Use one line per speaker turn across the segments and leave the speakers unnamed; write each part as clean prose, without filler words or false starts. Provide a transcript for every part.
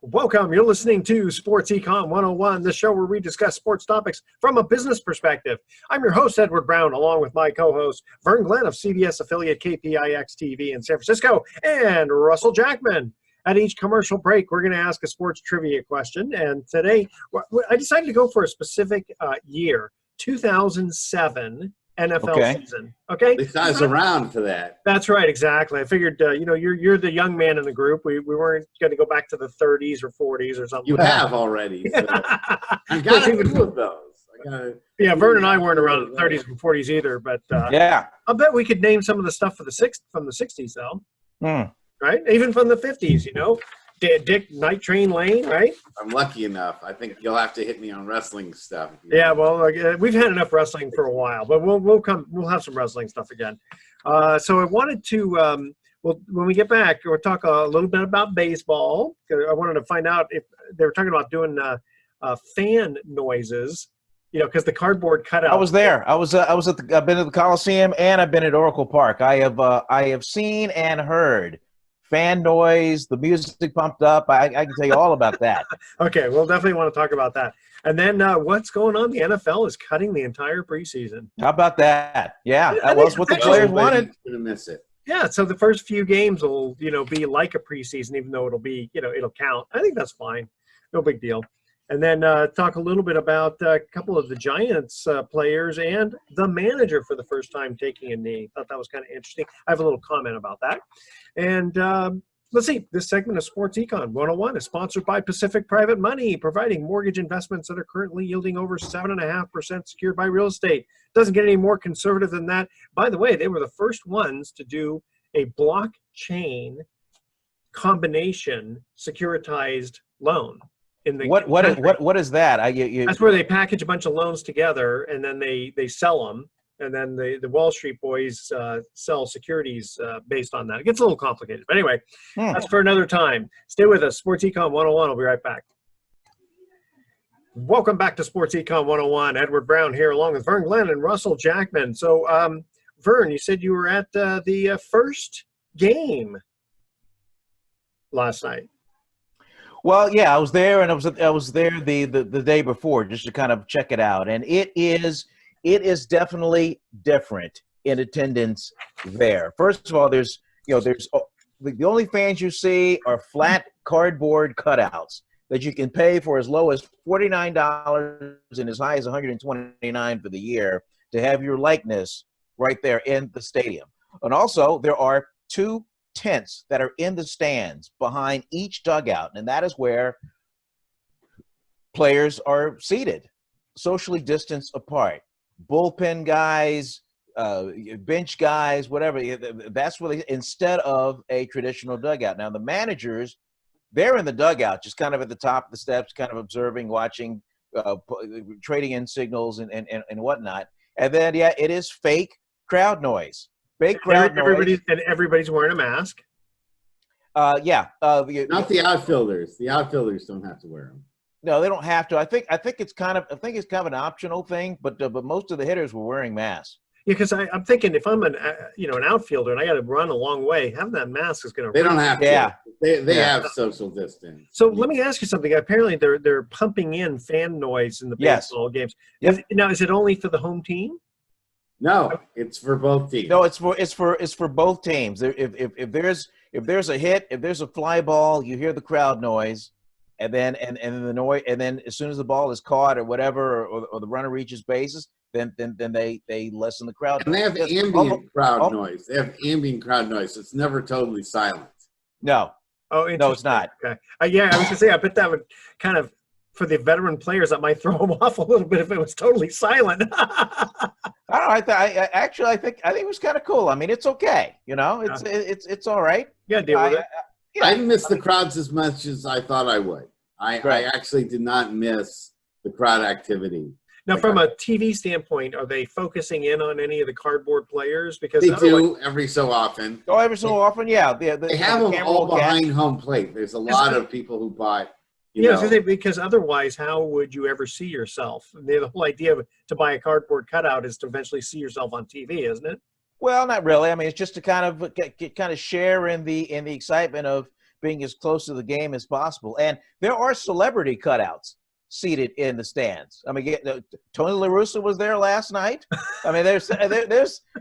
Welcome. You're listening to Sports Econ 101, the show where we discuss sports topics from a business perspective. I'm your host, Edward Brown, along with my co-host, Vern Glenn of CBS affiliate KPIX TV in San Francisco, and Russell Jackman. At each commercial break, we're going to ask a sports trivia question. And today, I decided to go for a specific year, 2007 NFL season. Okay,
at least I was around for that.
That's right, exactly. I figured, you're the young man in the group. We weren't going to go back to the 30s or 40s or something.
You have already. So. I've got a few of those.
Vern and I werenn't around in the 30s and 40s either, but I'll bet we could name some of the stuff from the 60s, though. Right? Even from the 50s, Dick Night Train Lane, right?
I'm lucky enough. I think you'll have to hit me on wrestling stuff.
Yeah, well, we've had enough wrestling for a while, but we'll have some wrestling stuff again. So I wanted to, when we get back, we'll talk a little bit about baseball. I wanted to find out if they were talking about doing fan noises, because the cardboard cutout.
I was there. I've been at the Coliseum and I've been at Oracle Park. I have seen and heard fan noise, the music pumped up. I can tell you all about that.
Okay, we'll definitely want to talk about that. And then what's going on? The NFL is cutting the entire preseason.
How about that? Yeah, that was what the players wanted.
Going to miss it.
Yeah, so the first few games will, be like a preseason, even though it'll be, it'll count. I think that's fine. No big deal. And then talk a little bit about a couple of the Giants players and the manager for the first time taking a knee. Thought that was kind of interesting. I have a little comment about that. And let's see, this segment of Sports Econ 101 is sponsored by Pacific Private Money, providing mortgage investments that are currently yielding over 7.5% secured by real estate. Doesn't get any more conservative than that. By the way, they were the first ones to do a blockchain combination securitized loan.
What is that?
That's where they package a bunch of loans together and then they sell them, and then the Wall Street boys sell securities based on that. It gets a little complicated, but anyway, that's for another time. Stay with us. Sports Econ 101. I'll be right back. Welcome back to Sports Econ 101. Edward Brown here, along with Vern Glenn and Russell Jackman. So, Vern, you said you were at the first game last night.
Well, yeah, I was there, and I was there the day before just to kind of check it out, and it is definitely different in attendance there. First of all, there's the only fans you see are flat cardboard cutouts that you can pay for as low as $49 and as high as $129 for the year to have your likeness right there in the stadium. And also, there are two tents that are in the stands behind each dugout, and that is where players are seated, socially distanced apart. Bullpen guys, bench guys, whatever. That's where instead of a traditional dugout. Now the managers, they're in the dugout, just kind of at the top of the steps, kind of observing, watching, trading in signals and whatnot. And then it is fake crowd noise.
Everybody's wearing a mask.
Not the outfielders. The outfilders don't have to wear them.
No, they don't have to. I think it's kind of an optional thing, but most of the hitters were wearing masks.
Yeah, because I'm thinking if I'm an outfielder and I got to run a long way, having that mask is going to.
They don't have to. Yeah, they have social distance.
So let me ask you something. Apparently, they're pumping in fan noise in the baseball games. Yep. Now, is it only for the home team?
No, it's for both teams.
No, it's for both teams. If there's a hit, if there's a fly ball, you hear the crowd noise, and then the noise, and then as soon as the ball is caught or whatever, or the runner reaches bases, then they lessen the crowd.
And they have ambient crowd noise. They have ambient crowd noise. It's never totally silent.
No.
Oh,
no, it's not.
Okay. Yeah, I was gonna say. I bet that would kind of, for the veteran players, that might throw them off a little bit if it was totally silent.
I think it was kind of cool. I mean, it's okay. It's all right.
Yeah, deal with it.
I didn't miss the crowds as much as I thought I would. I actually did not miss the crowd activity.
Now, from a TV standpoint, are they focusing in on any of the cardboard players? Because
they do every so often.
Oh, every so often, yeah.
They have them all behind home plate. There's a lot of people who bought.
Because otherwise, how would you ever see yourself? The whole idea to buy a cardboard cutout is to eventually see yourself on TV, isn't it?
Well, not really. I mean, it's just to kind of share in the excitement of being as close to the game as possible. And there are celebrity cutouts seated in the stands. I mean, Tony La Russa was there last night. I mean, there's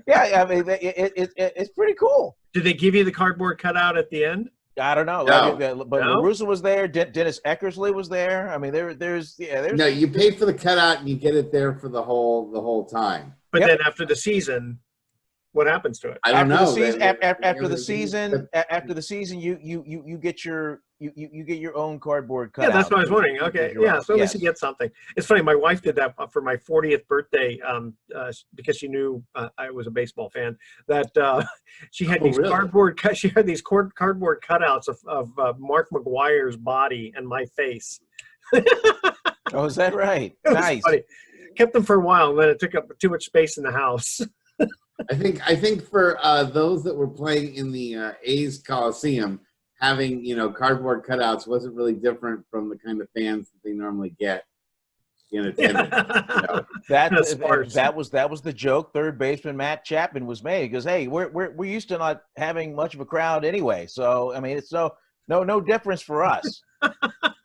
yeah. I mean, it's pretty cool.
Did they give you the cardboard cutout at the end?
I don't know,
No.
but
No?
La Russa was there. Dennis Eckersley was there. I mean, there's
No, you pay for the cutout and you get it there for the whole time.
But
Yep.
then after the season, what happens to it?
I don't know.
After the season, you get your own cardboard cutout.
Yeah, that's what I was wondering. Okay, yeah, so at least you get something. It's funny. My wife did that for my 40th birthday because she knew I was a baseball fan. That she had these
really?
She had these cardboard cutouts of Mark McGuire's body and my face.
Oh, is that right?
It was
Nice.
funny. Kept them for a while, and then it took up too much space in the house.
I think for those that were playing in the A's Coliseum, having cardboard cutouts wasn't really different from the kind of fans that they normally get in attendance.
That was the joke. Third baseman Matt Chapman was made. He goes, "Hey, we're used to not having much of a crowd anyway, so I mean it's no difference for us."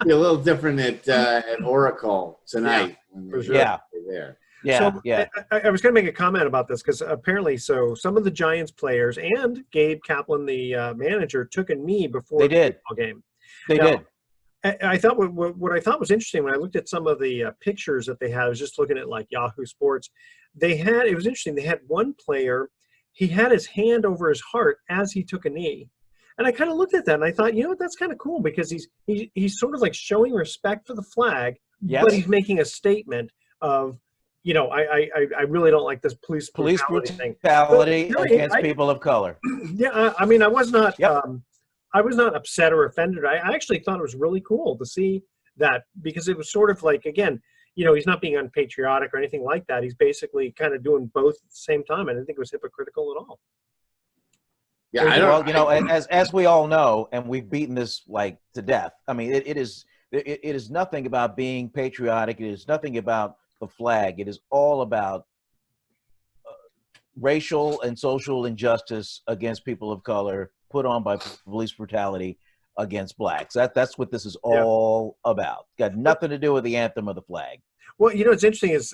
Be a little different at Oracle tonight. When
Yeah.
they're there.
Yeah,
So,
yeah.
I was going to make a comment about this because apparently, some of the Giants players and Gabe Kaplan, the manager, took a knee before
They
the
did.
football game.
They
Now,
did.
I thought what I thought was interesting when I looked at some of the pictures that they had. I was just looking at like Yahoo Sports. It was interesting. They had one player. He had his hand over his heart as he took a knee, and I kind of looked at that and I thought, that's kind of cool because he's sort of like showing respect for the flag,
Yes.
but he's making a statement of. I really don't like this police brutality thing.
brutality
But,
against people of color.
Yeah, I mean, I was not.
Yep.
I was not upset or offended. I actually thought it was really cool to see that because it was sort of like, again, he's not being unpatriotic or anything like that. He's basically kind of doing both at the same time. I didn't think it was hypocritical at all.
Yeah, I don't.
Well, as we all know, and we've beaten this like to death. I mean, it is nothing about being patriotic. It is nothing about the flag. It is all about racial and social injustice against people of color put on by police brutality against blacks. That's what this is all about. Got nothing to do with the anthem or the flag.
Well, what's interesting is,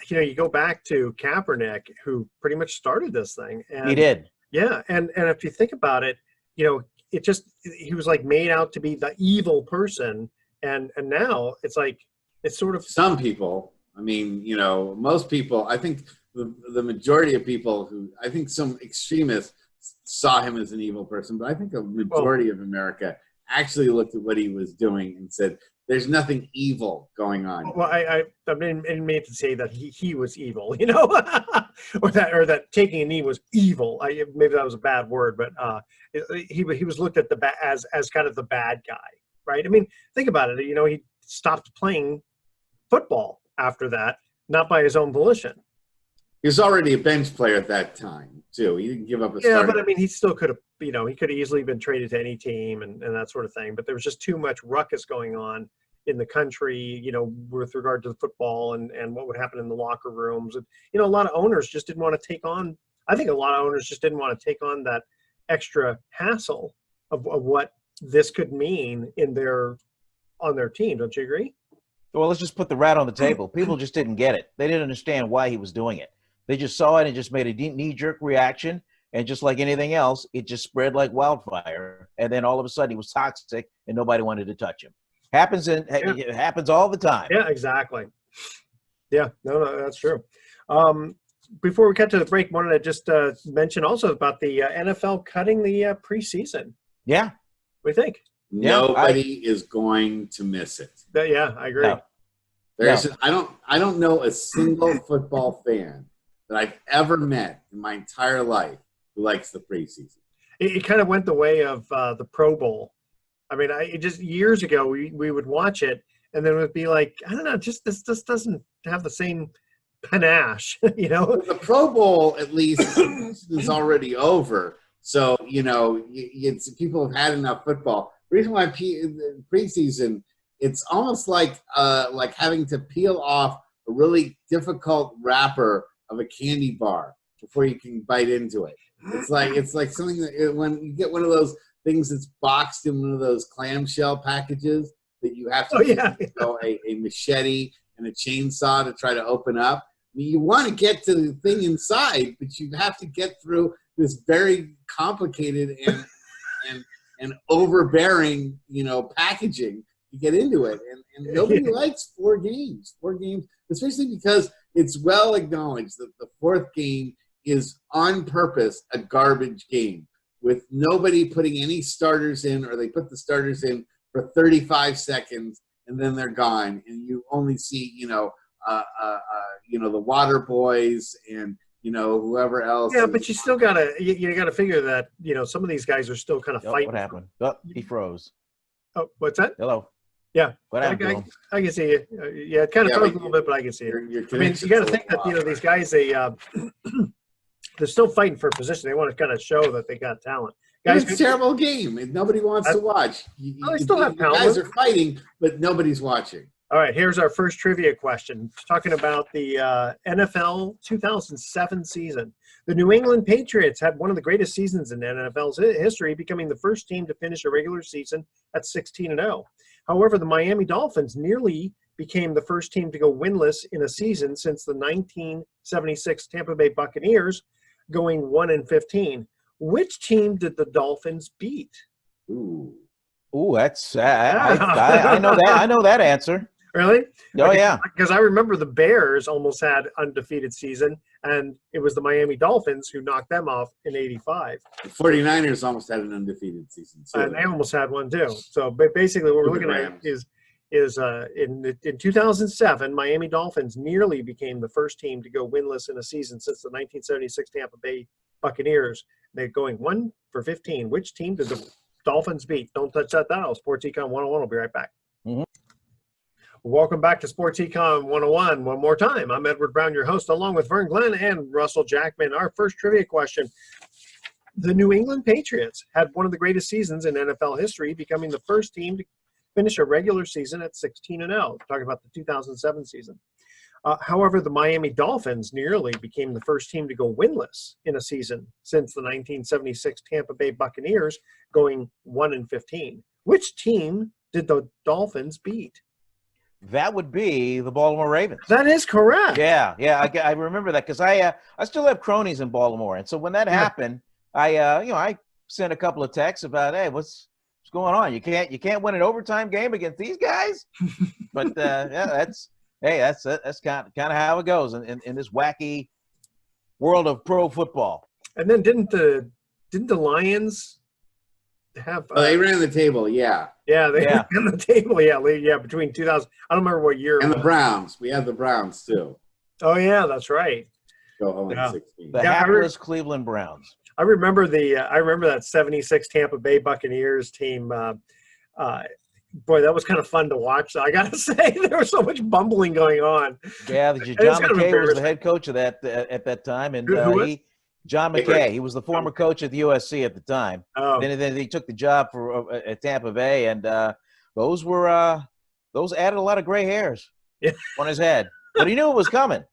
you go back to Kaepernick, who pretty much started this thing. And,
He did.
Yeah, and if you think about it, he was like made out to be the evil person, and now it's like it's sort of
Some people. I mean, most people. I think the majority of people I think some extremists saw him as an evil person, but I think a majority of America actually looked at what he was doing and said, "There's nothing evil going on."
Well, I didn't mean to say that he was evil, or that taking a knee was evil. Maybe that was a bad word, but he was looked at as kind of the bad guy, right? I mean, think about it. He stopped playing football after that, not by his own volition.
He was already a bench player at that time too. He didn't give up a
Yeah,
starting.
but I mean, he still could have, he could have easily been traded to any team and that sort of thing. But there was just too much ruckus going on in the country, with regard to the football and what would happen in the locker rooms. And, a lot of owners just didn't want to take on, I think a lot of owners just didn't want to take on that extra hassle of what this could mean on their team. Don't you agree?
Well, let's just put the rat on the table. People just didn't get it. They didn't understand why he was doing it. They just saw it and just made a knee-jerk reaction. And just like anything else, it just spread like wildfire. And then all of a sudden he was toxic and nobody wanted to touch him. It happens all the time.
Yeah, exactly. Yeah, no, that's true. Before we cut to the break, wanted to just mention also about the NFL cutting the preseason.
Yeah.
What do you think?
Nobody is going to miss it.
Yeah, I agree.
No.
I don't know a single football fan that I've ever met in my entire life who likes the preseason.
It kind of went the way of the Pro Bowl. I mean, just years ago we would watch it, and then it would be like, I don't know, just this doesn't have the same panache,
The Pro Bowl, at least, is already over. So people have had enough football. The reason why preseason, it's almost like having to peel off a really difficult wrapper of a candy bar before you can bite into it. It's like something that when you get one of those things that's boxed in one of those clamshell packages that you have to
Oh, yeah.
a machete and a chainsaw to try to open up. I mean, you want to get to the thing inside, but you have to get through this very complicated and overbearing, packaging to get into it. And nobody likes 4 games. 4 games, especially because it's well acknowledged that the 4th game is on purpose a garbage game with nobody putting any starters in, or they put the starters in for 35 seconds and then they're gone, and you only see the water boys and whoever else.
Yeah, but you still gotta figure that some of these guys are still kind of fighting.
What happened? Oh, he froze.
Oh, what's that?
Hello.
Yeah,
What happened to him?
I can see you. Yeah, it kind of froze a little bit, but I can see it. I mean, you got to think that these guys they're still fighting for a position. They want to kind of show that they got talent.
Guys, it's a terrible game, and nobody wants to watch.
They still have talent.
Guys are fighting, but nobody's watching.
All right, here's our first trivia question. Talking about the NFL 2007 season. The New England Patriots had one of the greatest seasons in NFL's history, becoming the first team to finish a regular season at 16-0. However, the Miami Dolphins nearly became the first team to go winless in a season since the 1976 Tampa Bay Buccaneers, going 1-15. Which team did the Dolphins beat?
Ooh,
that's I know that. I know that answer.
Really?
Oh, yeah.
Because I remember the Bears almost had undefeated season, and it was the Miami Dolphins who knocked them off in '85.
The 49ers almost had an undefeated season, too.
And they almost had one, too. So basically what we're looking at is in 2007, Miami Dolphins nearly became the first team to go winless in a season since the 1976 Tampa Bay Buccaneers. They're going 1-15. Which team did the Dolphins beat? Don't touch that dial. Sports Econ 101. We'll be right back.
Mm-hmm.
Welcome back to Sports Econ 101 one more time. I'm Edward Brown, your host, along with Vern Glenn and Russell Jackman. Our first trivia question. The New England Patriots had one of the greatest seasons in NFL history, becoming the first team to finish a regular season at 16-0. Talking about the 2007 season. However, the Miami Dolphins nearly became the first team to go winless in a season since the 1976 Tampa Bay Buccaneers, going 1-15. Which team did the Dolphins beat?
That would be the Baltimore Ravens.
That is correct.
Yeah. I remember that because I still have cronies in Baltimore, and so when that happened, I sent a couple of texts about, hey, what's going on? You can't win an overtime game against these guys. But that's kind of how it goes in this wacky world of pro football.
And then didn't the Lions have?
They ran the table, yeah.
Yeah, they ran the table, yeah. Between 2000, I don't remember what year.
And the Browns, we had the Browns too.
Oh yeah, that's right.
Go home in 16.
The hapless Cleveland Browns.
I remember that 76 Tampa Bay Buccaneers team. Boy, that was kind of fun to watch. I gotta say, there was so much bumbling going on.
Yeah, John McKay was the head coach of that at that time, and John McKay. He was the former coach at the USC at the time.
Oh.
Then he took the job at Tampa Bay, and those added a lot of gray hairs on his head, but he knew it was coming.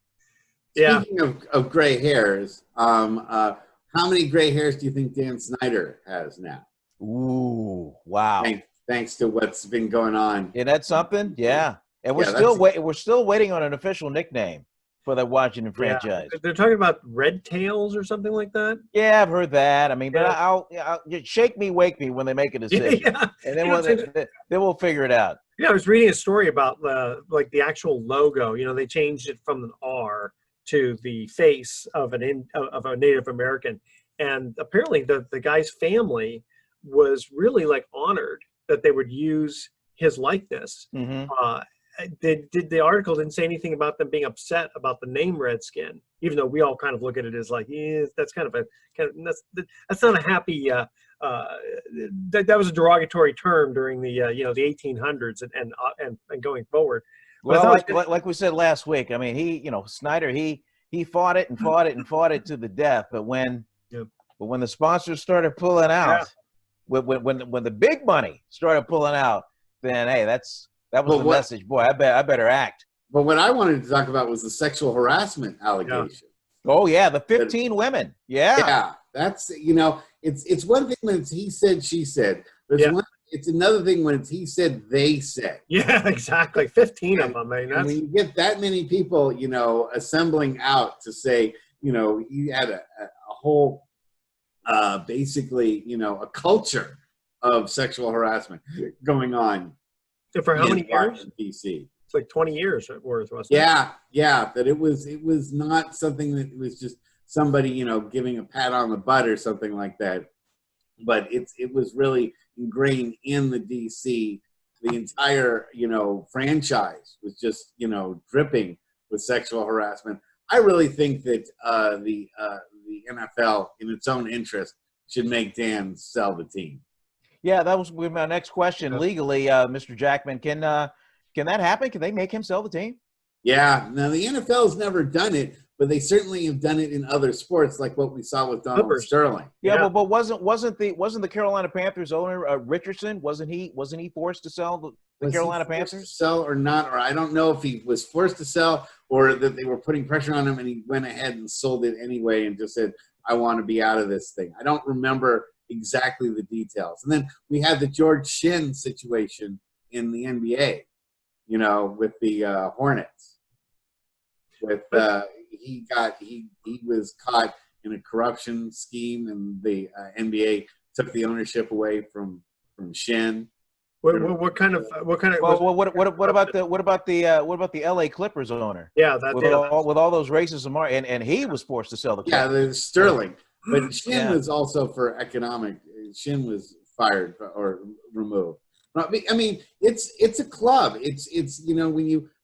Speaking of gray hairs, how many gray hairs do you think Dan Snyder has now?
Ooh, wow.
Thanks to what's been going on.
Yeah, that's something. Yeah, and we're still waiting on an official nickname for the Washington franchise.
They're talking about Red Tails or something like that.
Yeah, I've heard that. I mean, but I'll shake me, wake me when they make a decision, and then we'll figure it out.
Yeah, I was reading a story about the actual logo. They changed it from an R to the face of a Native American, and apparently the guy's family was really honored that they would use his likeness.
Mm-hmm.
The article didn't say anything about them being upset about the name Redskin, even though we all kind of look at it as that's that's not a happy. That was a derogatory term during the the 1800s and going forward.
Well, like we said last week, I mean, Snyder, he fought it and fought it and fought it to the death, but when the sponsors started pulling out, when the big money started pulling out, then hey, that was the message. Boy, I better act.
But what I wanted to talk about was the sexual harassment allegation.
Oh yeah, the 15 women. Yeah.
Yeah, that's It's one thing when it's he said, she said. But
Yeah.
it's another thing when it's he said, they said.
Yeah, exactly. 15 of them. I mean,
And
that's
when you get that many people, assembling out to say, you had a whole, basically, a culture of sexual harassment going on
for how
in
many years?
Washington, D.C.
It's like 20 years worth, wasn't it?
Yeah, that it was not something that was just somebody, giving a pat on the butt or something like that. But it was really ingrained in the DC. The entire, franchise was just, dripping with sexual harassment. I really think that the NFL, in its own interest, should make Dan sell the team.
Yeah, that was my next question.
Yeah.
Legally, Mr. Jackman, can that happen? Can they make him sell the team?
Yeah. Now the NFL has never done it, but they certainly have done it in other sports, like what we saw with Donald
Clippers.
Sterling.
Yeah, but wasn't the Carolina Panthers owner Richardson? Wasn't he forced to sell the Carolina Panthers?
To sell or not, or I don't know if he was forced to sell or that they were putting pressure on him and he went ahead and sold it anyway and just said, I want to be out of this thing. I don't remember exactly the details. And then we had the George Shinn situation in the NBA, with the Hornets. With he was caught in a corruption scheme, and the NBA took the ownership away from Shinn.
What kind of?
Well, what about the LA Clippers owner?
Yeah,
with all those racism, and he was forced to sell the Clippers.
Yeah, there's Sterling, but Shinn was also for economic. Shinn was fired or removed. I mean, it's a club. It's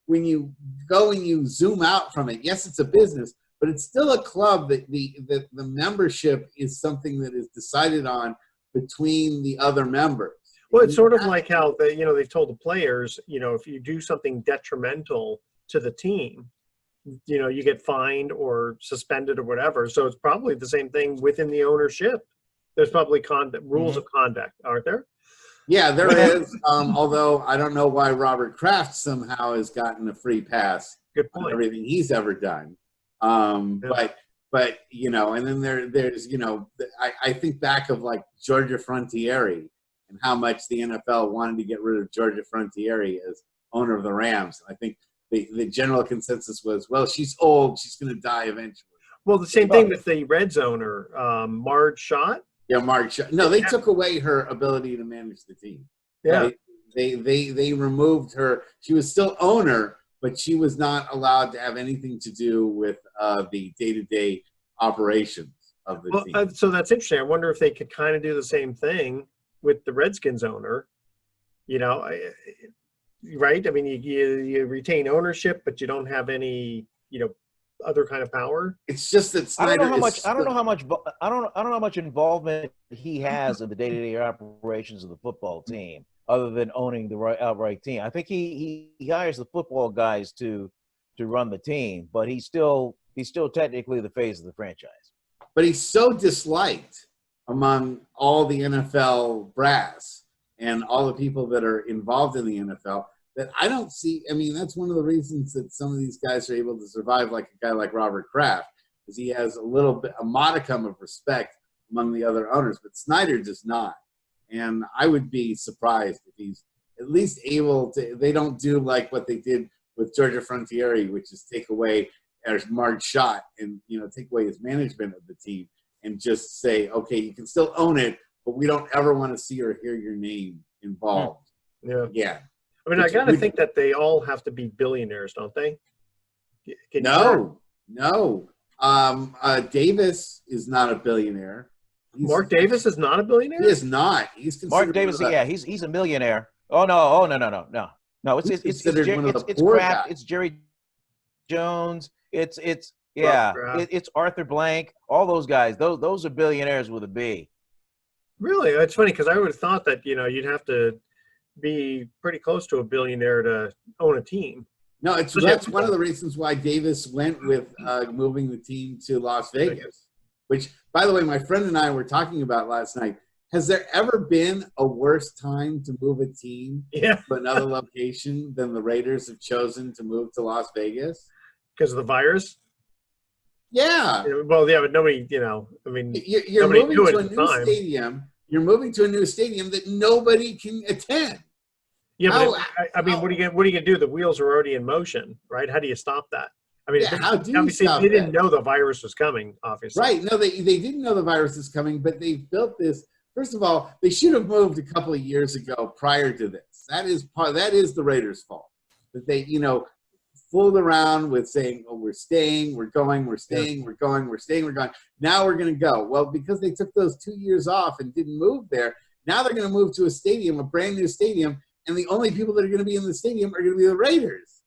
when you go and you zoom out from it, yes, it's a business, but it's still a club that the membership is something that is decided on between the other members.
Well, it's sort of like how they've told the players, if you do something detrimental to the team, you get fined or suspended or whatever. So it's probably the same thing within the ownership. There's probably rules of conduct, aren't there?
Yeah, there is. Although I don't know why Robert Kraft somehow has gotten a free pass on everything he's ever done. But and then there's I think back of like Georgia Frontiere and how much the NFL wanted to get rid of Georgia Frontiere as owner of the Rams. I think the general consensus was, well, she's old, she's going to die eventually.
Well, the same thing with the Reds owner, Marge Schott.
Yeah, Mark. No, they took away her ability to manage the team.
Yeah,
they removed her. She was still owner, but she was not allowed to have anything to do with the day-to-day operations of the team.
So that's interesting. I wonder if they could kind of do the same thing with the Redskins owner. Right? I mean, you retain ownership, but you don't have any, other kind of power.
It's just that Snyder
I don't know how much involvement he has in the day-to-day operations of the football team, other than owning the outright team. I think he hires the football guys to run the team, but he's still technically the face of the franchise.
But he's so disliked among all the NFL brass and all the people that are involved in the NFL that I don't see. I mean, that's one of the reasons that some of these guys are able to survive, like a guy like Robert Kraft, is he has a modicum of respect among the other owners, but Snyder does not. And I would be surprised if he's at least able to. They don't do like what they did with Georgia Frontiere, which is take away Marge Schott and take away his management of the team and just say, okay, you can still own it, but we don't ever want to see or hear your name involved.
Yeah. I mean, I got to think that they all have to be billionaires, don't they?
No. Davis is not a billionaire.
Mark Davis is not a billionaire?
He is not. He's
Mark Davis, he's a millionaire. Oh, no. No, it's Kraft, it's Jerry Jones, it's Arthur Blank, all those guys. Those are billionaires with a B.
Really? It's funny because I would have thought that, you'd have to be pretty close to a billionaire to own a team.
No, that's one of the reasons why Davis went with moving the team to Las Vegas, which, by the way, my friend and I were talking about last night. Has there ever been a worse time to move a team to another location than the Raiders have chosen to move to Las Vegas?
Because of the virus?
Yeah.
Well, yeah, but nobody, I mean,
You're
nobody
moving
knew
to
at
a
the
new
time.
stadium. You're moving to a new stadium that nobody can attend.
Yeah,
How,
but I mean, what are you gonna do? The wheels are already in motion, right? How do you stop that? I mean,
yeah, how do you
obviously
stop
they didn't
that?
know the virus was coming. Obviously,
Right. No, they didn't know the virus is coming, but they built this. First of all, they should have moved a couple of years ago prior to this. That is the Raiders' fault. That they, fooled around with saying, "Oh, we're staying, we're going, we're staying, we're going, we're staying, we're going." Now we're going to go. Well, because they took those 2 years off and didn't move there, now they're going to move to a stadium, a brand new stadium, and the only people that are going to be in the stadium are going to be the Raiders.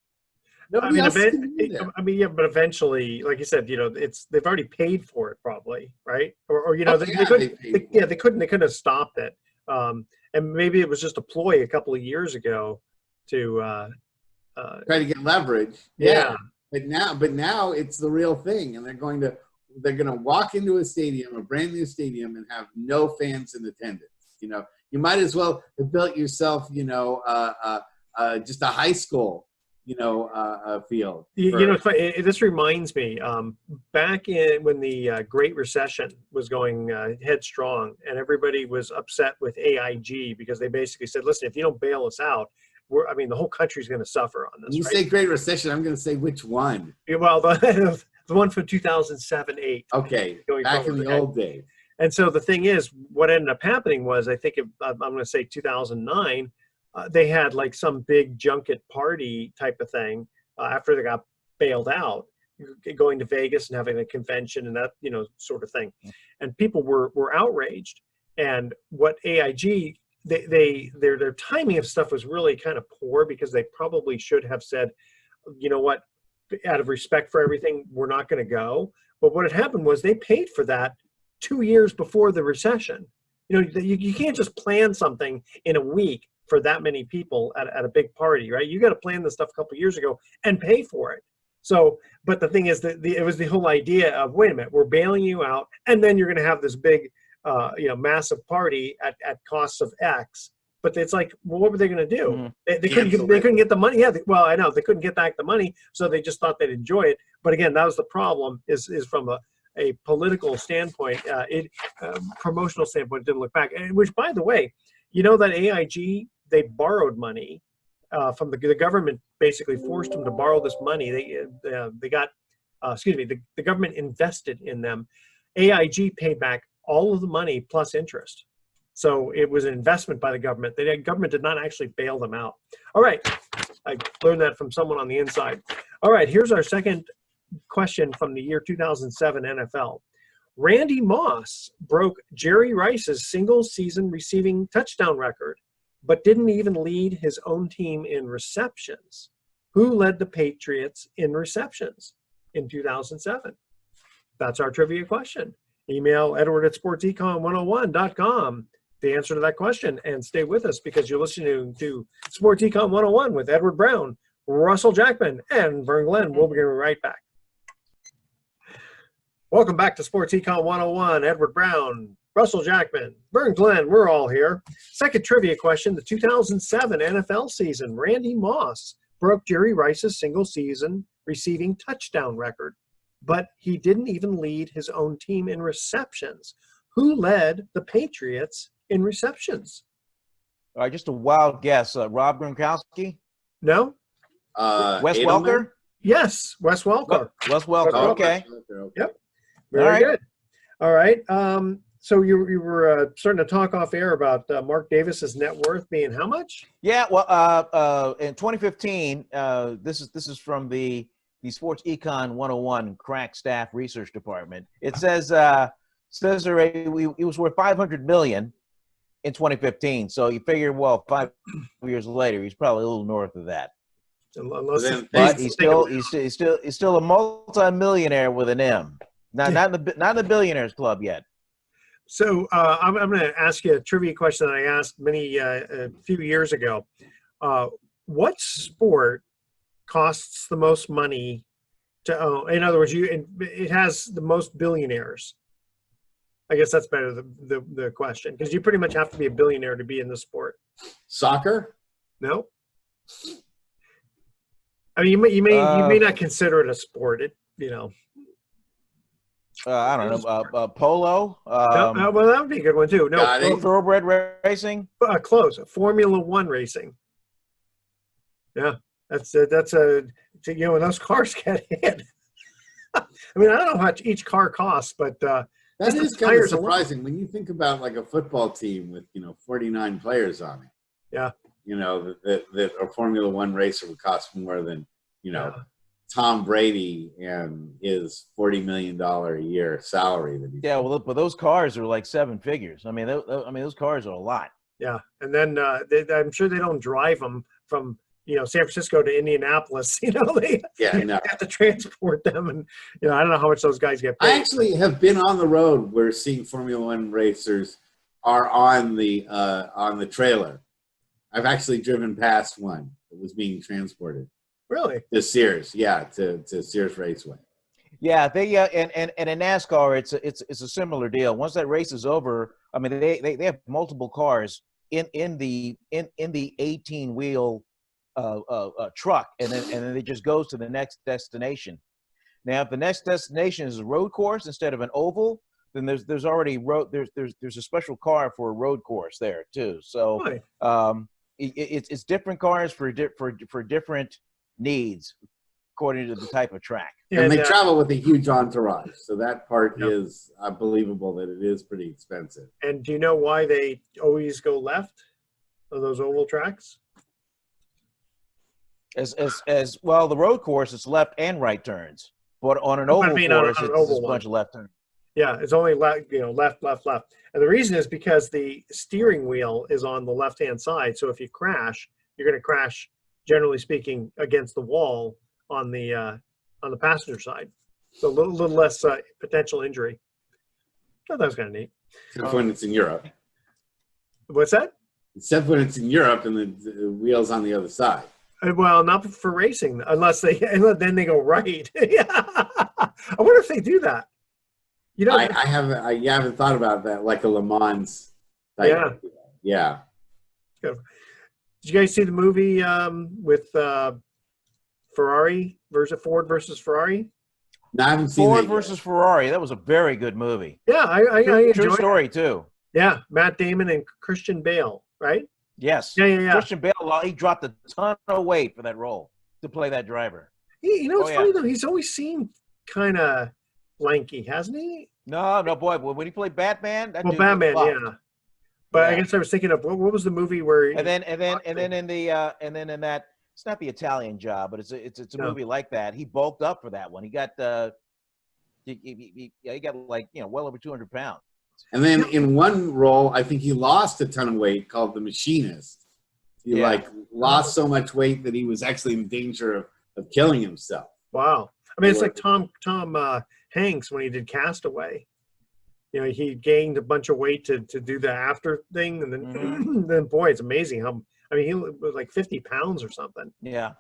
Nobody else is going to be there.
I mean, yeah, but eventually, like you said, they've already paid for it, probably, right? Or
Oh,
they
yeah,
couldn't,
they paid
they couldn't have stopped it. And maybe it was just a ploy a couple of years ago to,
try to get leverage.
yeah.
But now it's the real thing, and they're going to walk into a stadium, a brand new stadium, and have no fans in attendance. You might as well have built yourself, just a high school, field.
It's funny, this reminds me, back when the Great Recession was going headstrong, and everybody was upset with AIG because they basically said, "Listen, if you don't bail us out, the whole country's going to suffer on this."
When you
right?
say Great Recession, I'm going to say which one?
Well, the one from 2007-8.
Okay, back in the old days.
And so the thing is, what ended up happening was, I think I'm going to say 2009, they had like some big junket party type of thing after they got bailed out, going to Vegas and having a convention and that sort of thing, and people were outraged. And what AIG their timing of stuff was really kind of poor, because they probably should have said, you know what, out of respect for everything, we're not going to go. But what had happened was they paid for that 2 years before the recession. You can't just plan something in a week for that many people at a big party, right? You got to plan this stuff a couple of years ago and pay for it. So, but the thing is that it was the whole idea of, wait a minute, we're bailing you out, and then you're going to have this big, massive party at costs of X. But it's like, well, what were they going to do?
Mhm.
They couldn't get the money. Yeah, well, I know they couldn't get back the money, so they just thought they'd enjoy it. But again, that was the problem. Is from a political standpoint, promotional standpoint, it didn't look back. And which, by the way, that AIG, they borrowed money from the government. Basically forced them to borrow this money. They got, the government invested in them. AIG paid back all of the money plus interest. So it was an investment by the government. The government did not actually bail them out. All right, I learned that from someone on the inside. All right, here's our second question from the year 2007 NFL. Randy Moss broke Jerry Rice's single-season receiving touchdown record, but didn't even lead his own team in receptions. Who led the Patriots in receptions in 2007? That's our trivia question. Email edward@sportsecon101.com the answer to that question, and stay with us, because you're listening to Sports Econ 101 with Edward Brown, Russell Jackman, and Vern Glenn. We'll be right back. Welcome back to Sports Econ 101. Edward Brown, Russell Jackman, Vern Glenn, we're all here. Second trivia question. The 2007 NFL season, Randy Moss broke Jerry Rice's single-season receiving touchdown record, but he didn't even lead his own team in receptions. Who led the Patriots in receptions?
All right, just a wild guess. Rob Gronkowski?
No?
Wes
Edelman?
Welker?
Yes, Wes Welker.
Wes Welker, okay.
Yep. Very
All right.
good. All right. So you were starting to talk off air about Mark Davis's net worth being how much?
Yeah, well, in 2015, this is from the Sports Econ 101 crack staff research department. It says he was worth $500 million in 2015. So you figure, well, 5 years later, he's probably a little north of that. But he's still a multi-millionaire with an M. Not in the billionaires club yet.
So I'm going to ask you a trivia question that I asked a few years ago. What sport costs the most money to own? In other words, it has the most billionaires. I guess that's better, the question, because you pretty much have to be a billionaire to be in the sport.
Soccer?
No. I mean, you may not consider it a sport.
I don't know, polo,
No, well, that would be a good one too. No,
Got it.
thoroughbred racing.
close. Formula One racing. Yeah, that's a when those cars get hit. I mean, I don't know how much each car costs, but
That
just the
is kind of
tires alone.
surprising when you think about like a football team with 49 players on it.
Yeah.
That a Formula One racer would cost more than
Yeah.
Tom Brady and his $40 million a year salary that he.
Yeah, well, but those cars are like 7 figures. I mean, those cars are a lot.
Yeah, and then I'm sure they don't drive them from San Francisco to Indianapolis. They have to transport them, and I don't know how much those guys get paid.
I actually have been on the road where seeing Formula One racers are on the trailer. I've actually driven past one that was being transported.
Really?
To Sears, yeah, to Sears Raceway.
Yeah, they and in NASCAR, it's a similar deal. Once that race is over, I mean, they have multiple cars in the 18-wheel truck, and then it just goes to the next destination. Now, if the next destination is a road course instead of an oval, then there's already there's a special car for a road course there too. So it's different cars for different needs according to the type of track.
And they travel with a huge entourage, so that part is unbelievable that it is pretty expensive.
And do you know why they always go left on those oval tracks?
As well, the road course is left and right turns, but on an oval course, it's a bunch of left turns.
Yeah, it's only left, left. And the reason is because the steering wheel is on the left-hand side. So if you crash, you're going to crash, generally speaking, against the wall on the passenger side. So a little less potential injury. I thought that was kind of neat.
Except when it's in Europe.
What's that?
Except when it's in Europe and the wheel's on the other side.
Well, not for racing, unless then they go right. Yeah. I wonder if they do that.
I haven't thought about that, like a Le Mans type. Yeah.
Did you guys see the movie with Ferrari versus Ford versus Ferrari?
No, I haven't seen
Ford versus Ferrari. That was a very good movie.
Yeah, I enjoyed
true story too.
Yeah, Matt Damon and Christian Bale, right?
Yes.
Yeah.
Christian Bale, he dropped a ton of weight for that role to play that driver.
It's funny though. He's always seemed kind of lanky, hasn't he?
No, boy. When he played Batman, that dude
Batman,
was
yeah. But I guess I was thinking of what was the movie where?
And then in that, it's not the Italian Job, but it's a movie like that. He bulked up for that one. He got he got like well over 200 pounds.
And then in one role, I think he lost a ton of weight, called The Machinist. He lost so much weight that he was actually in danger of killing himself.
Wow. I mean, it's like Tom Hanks when he did Castaway. He gained a bunch of weight to do the after thing, and then then boy, it's amazing how. I mean, he was like 50 pounds or something.
Yeah.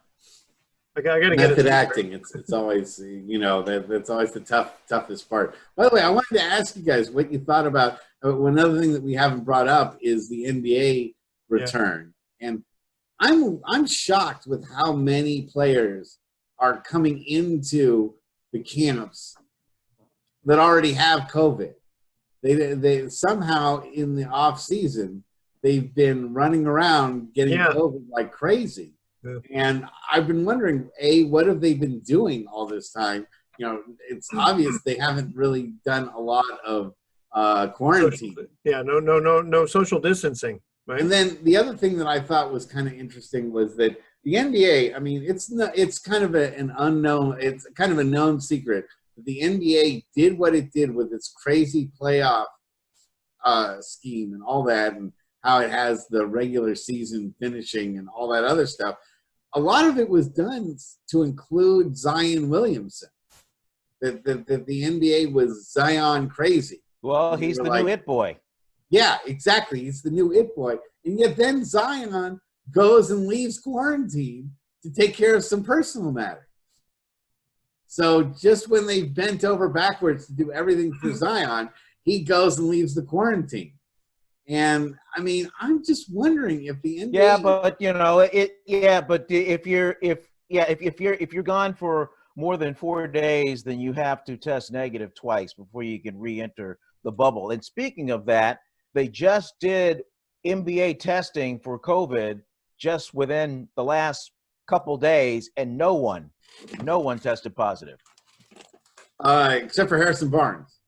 I gotta get
method acting. It's always that's always the toughest part. By the way, I wanted to ask you guys what you thought about another thing that we haven't brought up is the NBA return, and I'm shocked with how many players are coming into the camps that already have COVID. They somehow in the off season they've been running around getting COVID like crazy. Yeah. And I've been wondering, what have they been doing all this time? It's obvious they haven't really done a lot of quarantine.
No social distancing. Right?
And then the other thing that I thought was kind of interesting was that the NBA. I mean, it's kind of a known secret that the NBA did what it did with its crazy playoff scheme and all that, and how it has the regular season finishing and all that other stuff. A lot of it was done to include Zion Williamson. That the NBA was Zion crazy.
Well, he's the new it boy.
Yeah, exactly. He's the new it boy. And yet then Zion goes and leaves quarantine to take care of some personal matters. So just when they bent over backwards to do everything for Zion, he goes and leaves the quarantine. And I mean, I'm just wondering if the NBA.
Yeah, but if you're gone for more than 4 days, then you have to test negative twice before you can re-enter the bubble. And speaking of that, they just did NBA testing for COVID just within the last couple days, and no one tested positive.
Except for Harrison Barnes.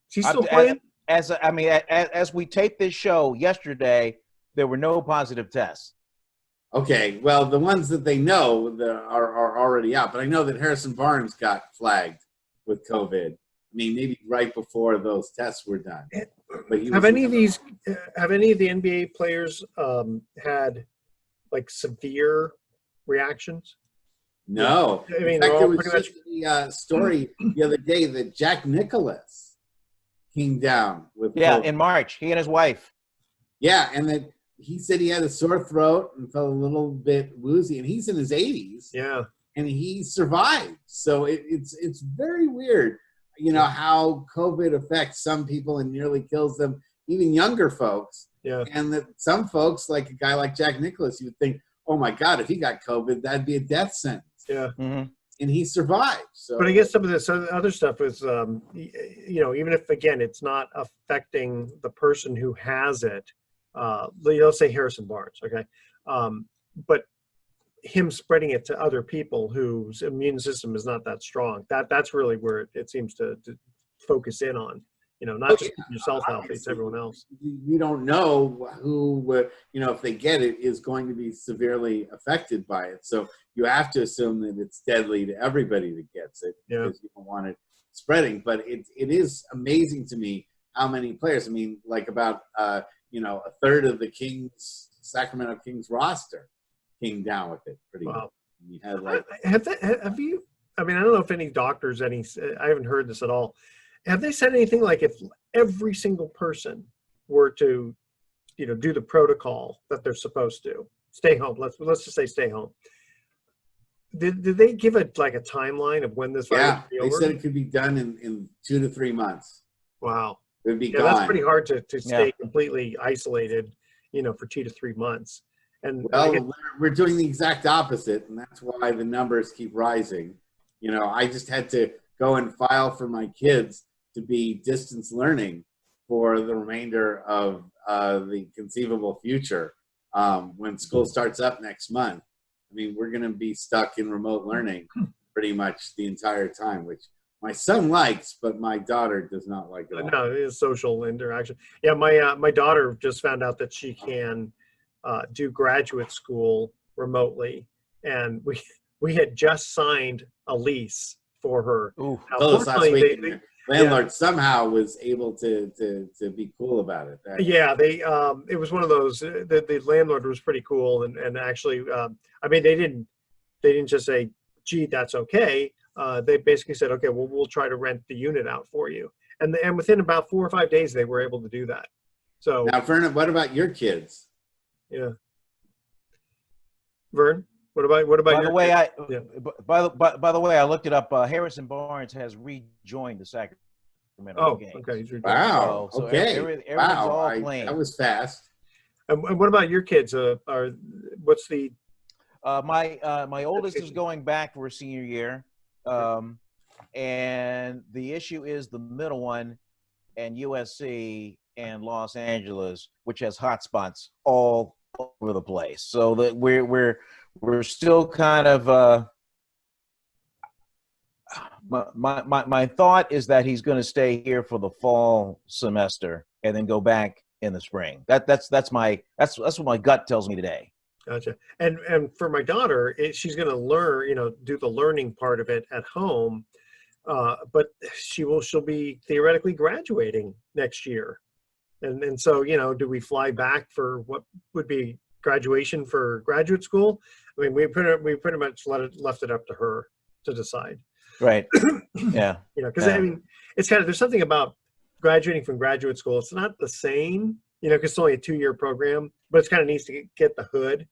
She's still playing?
As we tape this show yesterday, there were no positive tests.
Okay, well, the ones that they know are already out, but I know that Harrison Barnes got flagged with COVID. I mean, maybe right before those tests were done. But
have any of the NBA players had like severe reactions?
No.
I mean,
in fact, there was just a story the other day that Jack Nicklaus came down with COVID.
In March, he and his wife.
Yeah, and that he said he had a sore throat and felt a little bit woozy, and he's in his 80s.
Yeah,
and he survived. So it's very weird, how COVID affects some people and nearly kills them, even younger folks.
Yeah,
and that some folks, like a guy like Jack Nicklaus, you would think, oh my God, if he got COVID, that'd be a death sentence.
Yeah,
mm-hmm.
And he survived. So,
but I guess some of this other stuff is, even if again it's not affecting the person who has it. Let's say Harrison Barnes, okay, but him spreading it to other people whose immune system is not that strong. That's really where it seems to focus in on. Not just yourself healthy, it's everyone else.
You don't know who, if they get it, is going to be severely affected by it. So you have to assume that it's deadly to everybody that gets it because you don't want it spreading. But it is amazing to me how many players. I mean, like about a third of the Sacramento Kings roster came down with it pretty much. You had
have you? I mean, I don't know if any doctors, I haven't heard this at all. Have they said anything like if every single person were to, do the protocol that they're supposed to, stay home? Let's just say stay home. Did they give it like a timeline of when this?
Yeah, they said it could be done in 2 to 3 months.
Wow,
it would be gone.
That's pretty hard to stay completely isolated, for 2 to 3 months. And
we're doing the exact opposite, and that's why the numbers keep rising. I just had to go and file for my kids to be distance learning for the remainder of the conceivable future when school starts up next month. I mean, we're going to be stuck in remote learning pretty much the entire time, which my son likes, but my daughter does not like it.
No, it is social interaction. Yeah, my daughter just found out that she can do graduate school remotely, and we had just signed a lease for her.
Ooh,
last week. Landlord somehow was able to be cool about it.
It was one of those. The landlord was pretty cool, and actually, they didn't just say, "Gee, that's okay." They basically said, "Okay, well, we'll try to rent the unit out for you," and within about 4 or 5 days, they were able to do that. So
now, Vernon, what about your kids?
Yeah, Vern. What about your?
By the way, I looked it up. Harrison Barnes has rejoined the Sacramento Kings.
Okay.
Wow.
So
okay.
Everything's all playing.
That was fast.
And what about your kids? What's the?
My oldest is going back for a senior year, and the issue is the middle one, and USC and Los Angeles, which has hotspots all over the place. So that we're still kind of my thought is that he's going to stay here for the fall semester and then go back in the spring. That's what my gut tells me today.
Gotcha. And for my daughter, she's going to learn, do the learning part of it at home, but she'll be theoretically graduating next year, and so do we fly back for what would be graduation for graduate school? I mean, we pretty much left it up to her to decide.
Right. Yeah.
Because I mean, it's kind of, there's something about graduating from graduate school. It's not the same, because it's only a 2-year program, but it's kind of neat to get the hood.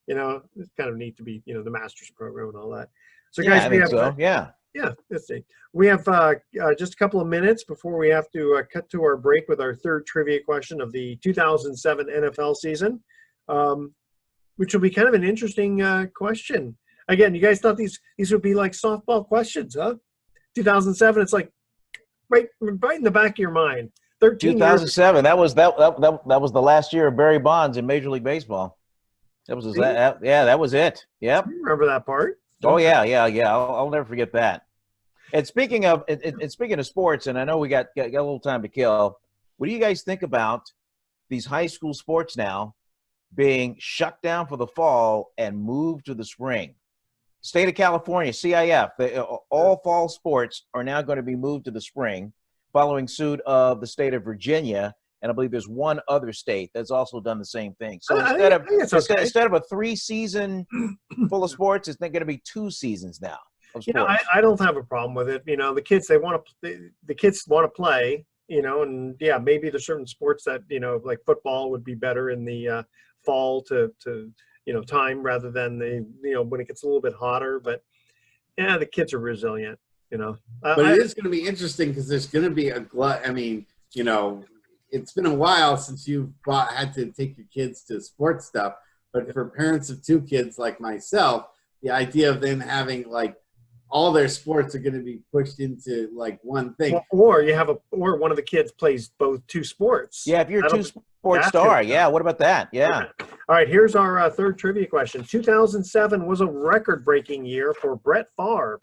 It's kind of neat to be, the master's program and all that. So guys, let's see. We have just a couple of minutes before we have to cut to our break with our third trivia question of the 2007 NFL season. Which will be kind of an interesting question. Again, you guys thought these would be like softball questions, huh? 2007, it's like right in the back of your mind. 13
2007. That was the last year of Barry Bonds in Major League Baseball. That was that was it. Yep.
You remember that part?
Oh yeah. I'll never forget that. And speaking of sports, and I know we got a little time to kill. What do you guys think about these high school sports now being shut down for the fall and moved to the spring? State of California, CIF, all fall sports are now going to be moved to the spring, following suit of the state of Virginia, and I believe there's one other state that's also done the same thing. So instead of a 3-season full of sports, it's going to be 2 seasons now.
I don't have a problem with it. The kids want to play. And yeah, maybe there's certain sports that like football would be better in the fall to time rather than when it gets a little bit hotter. But yeah, the kids are resilient.
But it is going to be interesting because there's going to be a glut. I mean, it's been a while since you've had to take your kids to sports stuff. But for parents of 2 kids like myself, the idea of then having like all their sports are going to be pushed into like one thing.
Or one of the kids plays both 2 sports.
Yeah, if you're a 2-sport star, yeah. What about that? Yeah.
Okay. All right, here's our third trivia question. 2007 was a record-breaking year for Brett Favre,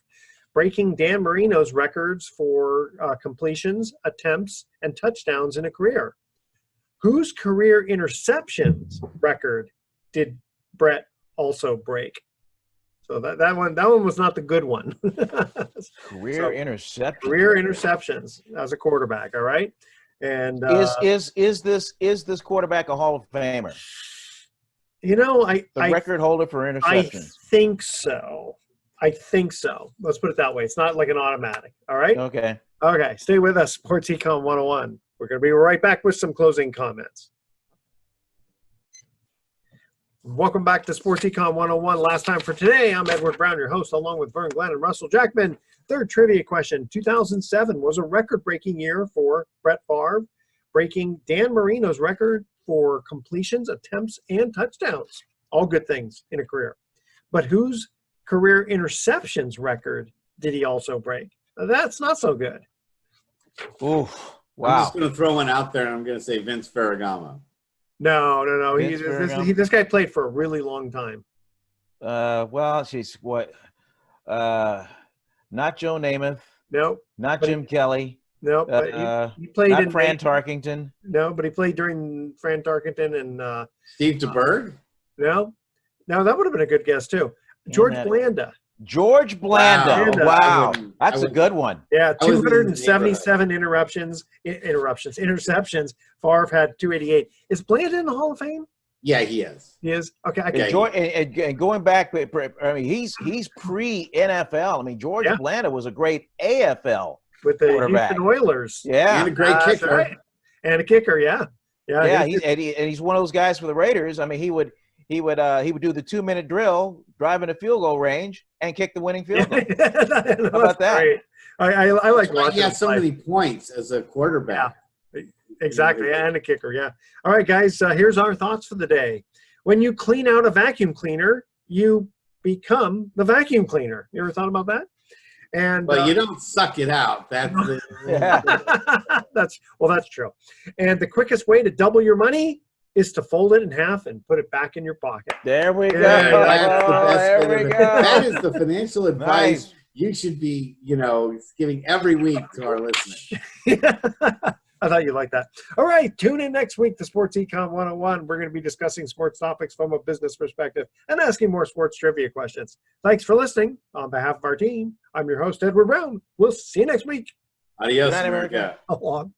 breaking Dan Marino's records for completions, attempts, and touchdowns in a career. Whose career interceptions record did Brett also break? So that one was not the good one.
Career
interceptions as a quarterback. All right, and
is this quarterback a Hall of Famer?
The
record holder for interceptions.
I think so. Let's put it that way. It's not like an automatic. All right.
Okay.
Stay with us. Sports Econ 101. We're going to be right back with some closing comments. Welcome back to Sports Econ 101. Last time for today, I'm Edward Brown, your host, along with Vern Glenn and Russell Jackman. Third trivia question. 2007 was a record-breaking year for Brett Favre, breaking Dan Marino's record for completions, attempts, and touchdowns. All good things in a career. But whose career interceptions record did he also break? That's not so good.
Ooh, wow.
I'm just going to throw one out there, and I'm going to say Vince Ferragamo.
No. This guy played for a really long time.
Well, she's what? Not Joe Namath.
Nope.
Not Jim Kelly.
Nope. He played
not
in
Fran Tarkington.
No, but he played during Fran Tarkington and
Steve DeBerg.
No, that would have been a good guess too. George Blanda.
George Blanda. Wow. That's a good one.
Yeah, 277 interceptions. Favre had 288. Is Blanda in the Hall of Fame?
Yeah, he is.
He is? Okay.
And going back, I mean, he's pre-NFL. I mean, George Blanda was a great AFL
with the Houston Oilers.
Yeah.
And a great kicker.
Right. And a kicker, yeah.
Yeah, he's one of those guys for the Raiders. I mean, he would do the 2-minute drill, drive in a field goal range, and kick the winning field goal. How about that?
Great. I like watching.
He had so many points as a quarterback.
Yeah, exactly, and a kicker. Yeah. All right, guys. Here's our thoughts for the day. When you clean out a vacuum cleaner, you become the vacuum cleaner. You ever thought about that? And
you don't suck it out. That's
that's true. And the quickest way to double your money is to fold it in half and put it back in your pocket.
There we go.
That's the best that is the financial advice you should be, giving every week to our listeners.
I thought you liked that. All right, tune in next week to Sports Econ 101. We're going to be discussing sports topics from a business perspective and asking more sports trivia questions. Thanks for listening. On behalf of our team, I'm your host, Edward Brown. We'll see you next week.
Adios, America.
So long.